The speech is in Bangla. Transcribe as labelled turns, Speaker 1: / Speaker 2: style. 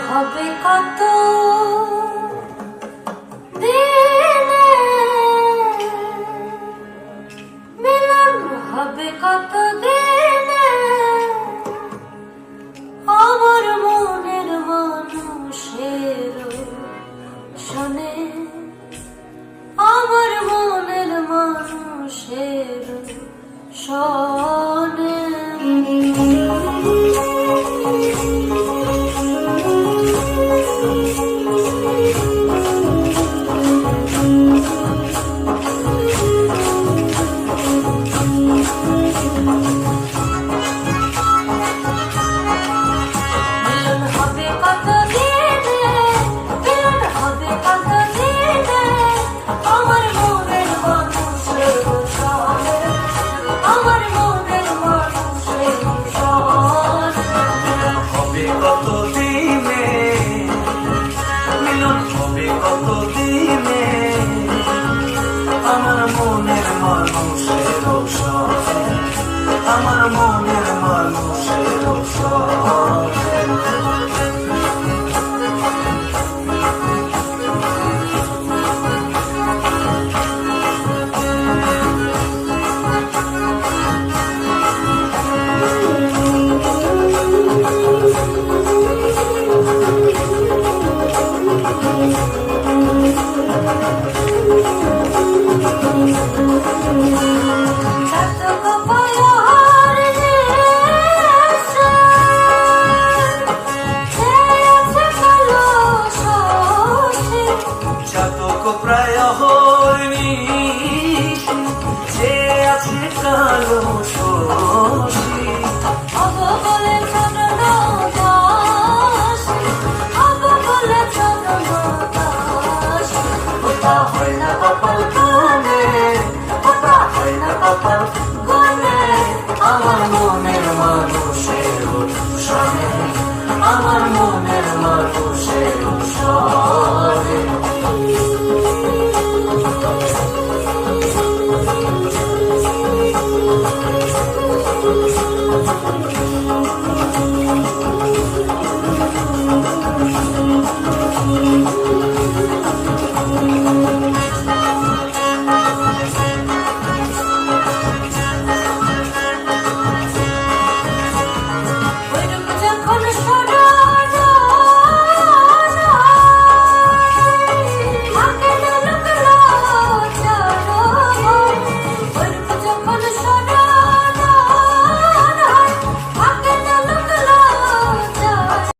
Speaker 1: হবে কত দিনে, মিলন হবে কত দিনে, আমার মনের মানুষের শোনে, আমার মনের মানুষের শোনে।
Speaker 2: আমার মনের মানুষের প্রায় হয়নি যে আছে কালো শশী,
Speaker 1: বলে
Speaker 2: ওটা হয় না কপাল গনে, ওটা হয় না কপাল গনে, আমার মন